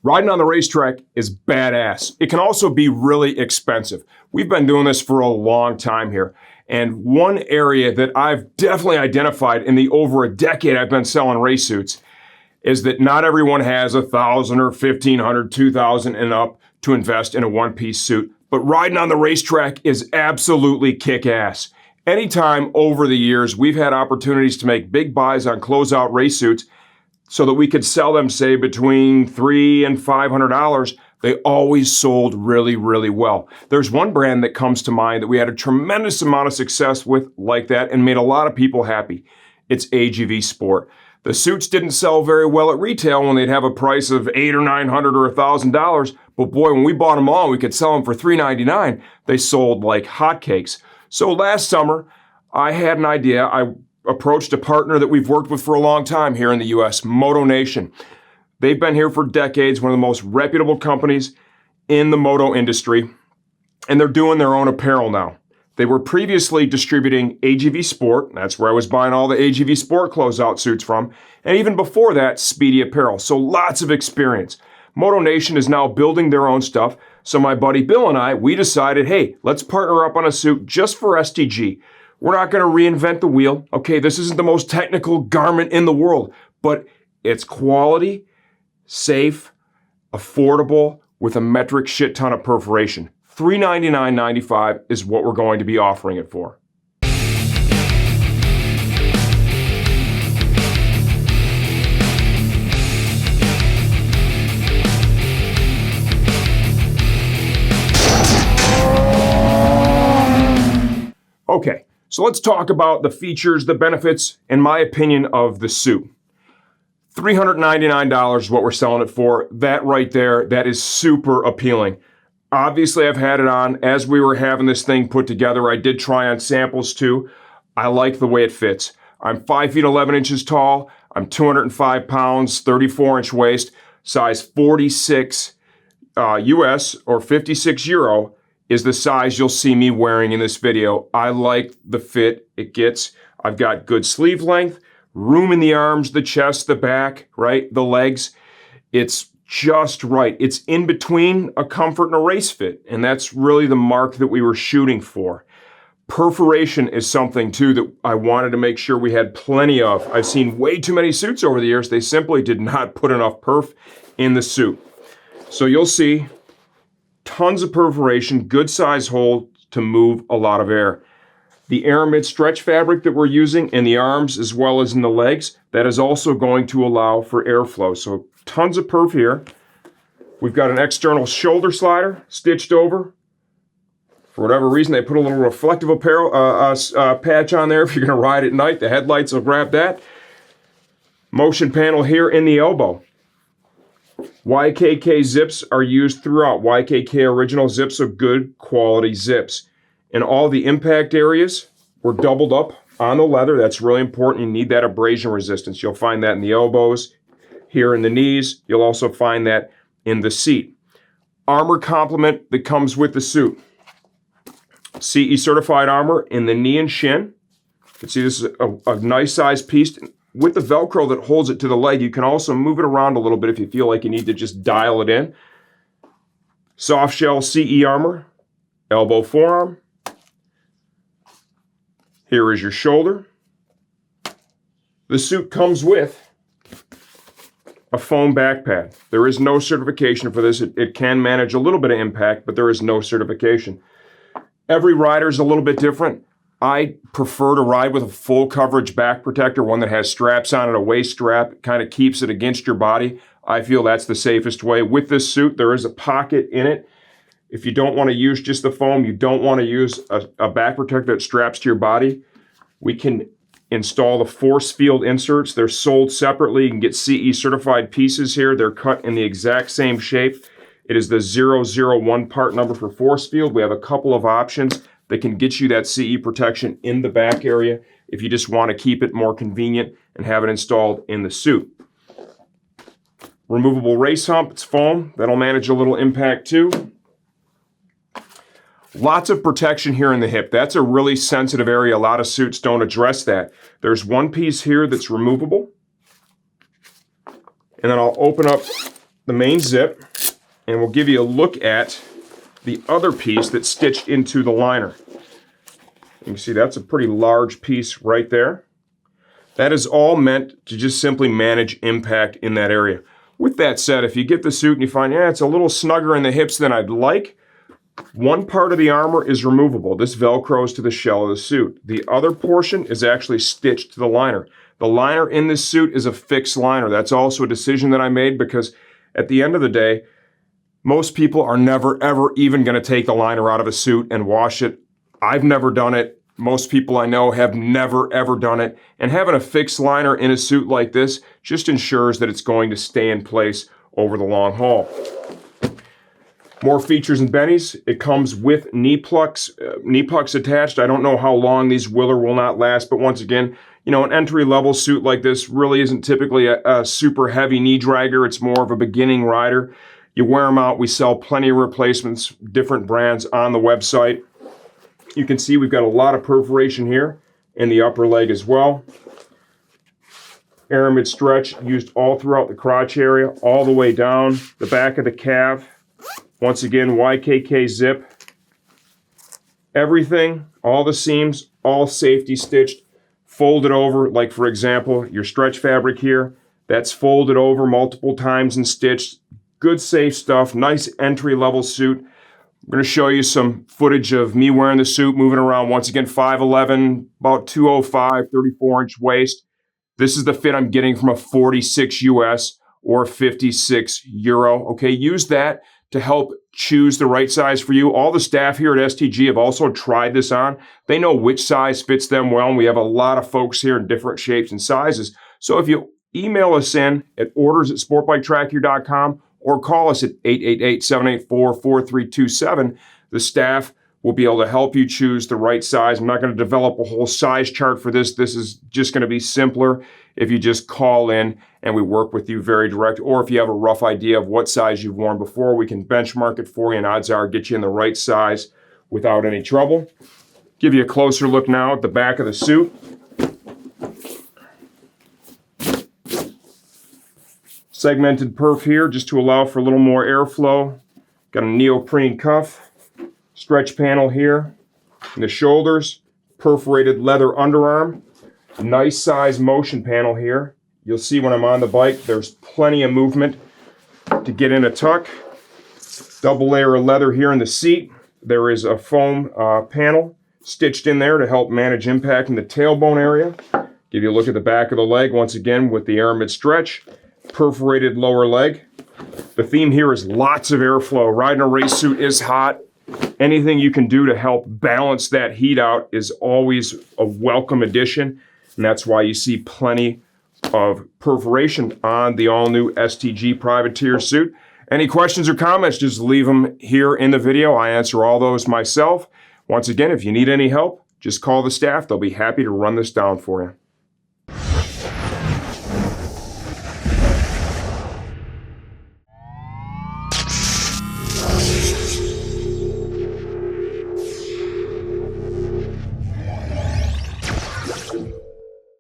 Riding on the racetrack is badass. It can also be really expensive. We've been doing this for a long time here. And one area that I've definitely identified in the over a decade I've been selling race suits is that not everyone has $1,000 or $1,500, $2,000 and up to invest in a one-piece suit. But riding on the racetrack is absolutely kick-ass. Anytime over the years, we've had opportunities to make big buys on closeout race suits so that we could sell them, say, between $300 and $500, they always sold really, really well. There's one brand that comes to mind that we had a tremendous amount of success with like that and made a lot of people happy. It's AGV Sport. The suits didn't sell very well at retail when they'd have a price of $800 or $900 or $1,000, but boy, when we bought them all, we could sell them for $399. They sold like hotcakes. So last summer, I had an idea. I approached a partner that we've worked with for a long time here in the US, Motonation. They've been here for decades, one of the most reputable companies in the moto industry, and they're doing their own apparel now. They were previously distributing AGV Sport. That's where I was buying all the AGV Sport closeout suits from. And even before that, Speedy Apparel. So lots of experience. Motonation is now building their own stuff. So my buddy Bill and I, we decided, hey, let's partner up on a suit just for STG. We're not going to reinvent the wheel. Okay, this isn't the most technical garment in the world, but it's quality, safe, affordable, with a metric shit ton of perforation. $399.95 is what we're going to be offering it for. Okay, so let's talk about the features, the benefits, in my opinion, of the suit. $399 is what we're selling it for. That right there, that is super appealing. Obviously, I've had it on as we were having this thing put together. I did try on samples too. I like the way it fits. I'm 5 feet 11 inches tall. I'm 205 pounds, 34-inch waist, size 46 US or 56 Euro is the size you'll see me wearing in this video. I like the fit it gets. I've got good sleeve length, room in the arms, the chest, the back, right? The legs. It's just right. It's in between a comfort and a race fit, and that's really the mark that we were shooting for. Perforation is something too that I wanted to make sure we had plenty of. I've seen way too many suits over the years. They simply did not put enough perf in the suit. So you'll see tons of perforation, good size hole to move a lot of air. The aramid stretch fabric that we're using in the arms as well as in the legs, that is also going to allow for airflow. So tons of perf here. We've got an external shoulder slider stitched over. For whatever reason, they put a little reflective apparel patch on there. If you're going to ride at night, the headlights will grab that. Motion panel here in the elbow. Ykk zips are used throughout. Ykk original zips are good quality zips. In all the impact areas, we're doubled up on the leather. That's really important. You need that abrasion resistance. You'll find that in the elbows, here in the knees. You'll also find that in the seat. Armor complement that comes with the suit. CE certified armor in the knee and shin. You can see this is a nice size piece. With the Velcro that holds it to the leg, you can also move it around a little bit if you feel like you need to just dial it in. Soft shell CE armor, elbow forearm. Here is your shoulder. The suit comes with a foam back pad. There is no certification for this. It can manage a little bit of impact, but there is no certification. Every rider is a little bit different. I prefer to ride with a full coverage back protector, one that has straps on it, a waist strap. It kind of keeps it against your body. I feel that's the safest way. With this suit, there is a pocket in it. If you don't want to use just the foam, you don't want to use a back protector that straps to your body, we can install the Forcefield Inserts. They're sold separately. You can get CE certified pieces here. They're cut in the exact same shape. It is the 001 part number for Forcefield. We have a couple of options that can get you that CE protection in the back area if you just want to keep it more convenient and have it installed in the suit. Removable race hump, it's foam. That'll manage a little impact too. Lots of protection here in the hip. That's a really sensitive area. A lot of suits don't address that. There's one piece here that's removable. And then I'll open up the main zip, and we'll give you a look at the other piece that's stitched into the liner. You can see that's a pretty large piece right there. That is all meant to just simply manage impact in that area. With that said, if you get the suit and you find, yeah, it's a little snugger in the hips than I'd like, one part of the armor is removable. This velcros to the shell of the suit. The other portion is actually stitched to the liner. The liner in this suit is a fixed liner. That's also a decision that I made because at the end of the day, most people are never, ever even going to take the liner out of a suit and wash it. I've never done it. Most people I know have never, ever done it. And having a fixed liner in a suit like this just ensures that it's going to stay in place over the long haul. More features and bennies. It comes with knee plucks attached. I don't know how long these will or will not last, but once again, you know, an entry-level suit like this really isn't typically a super heavy knee dragger. It's more of a beginning rider. You wear them out. We sell plenty of replacements, different brands on the website. You can see we've got a lot of perforation here in the upper leg as well. Aramid stretch used all throughout the crotch area, all the way down the back of the calf. Once again, Ykk zip. Everything, all the seams, all safety stitched, folded over. Like for example, your stretch fabric here, that's folded over multiple times and stitched. Good safe stuff, nice entry-level suit. I'm going to show you some footage of me wearing the suit, moving around. Once again, 5'11", about 205, 34-inch waist. This is the fit I'm getting from a 46 US or 56 Euro. Okay, use that to help choose the right size for you. All the staff here at STG have also tried this on. They know which size fits them well, and we have a lot of folks here in different shapes and sizes. So if you email us in at orders@sportbiketrackgear.com or call us at 888-784-4327, the staff will be able to help you choose the right size. I'm not going to develop a whole size chart for this. This is just going to be simpler if you just call in and we work with you very direct. Or if you have a rough idea of what size you've worn before, we can benchmark it for you, and odds are get you in the right size without any trouble. Give you a closer look now at the back of the suit. Segmented perf here just to allow for a little more airflow. Got a neoprene cuff. Stretch panel here in the shoulders, perforated leather underarm, nice size motion panel here. You'll see when I'm on the bike, there's plenty of movement to get in a tuck. Double layer of leather here in the seat. There is a foam panel stitched in there to help manage impact in the tailbone area. Give you a look at the back of the leg once again with the aramid stretch. Perforated lower leg. The theme here is lots of airflow. Riding a race suit is hot. Anything you can do to help balance that heat out is always a welcome addition, and that's why you see plenty of perforation on the all-new STG Privateer suit. Any questions or comments, just leave them here in the video. I answer all those myself. Once again, if you need any help, just call the staff. They'll be happy to run this down for you.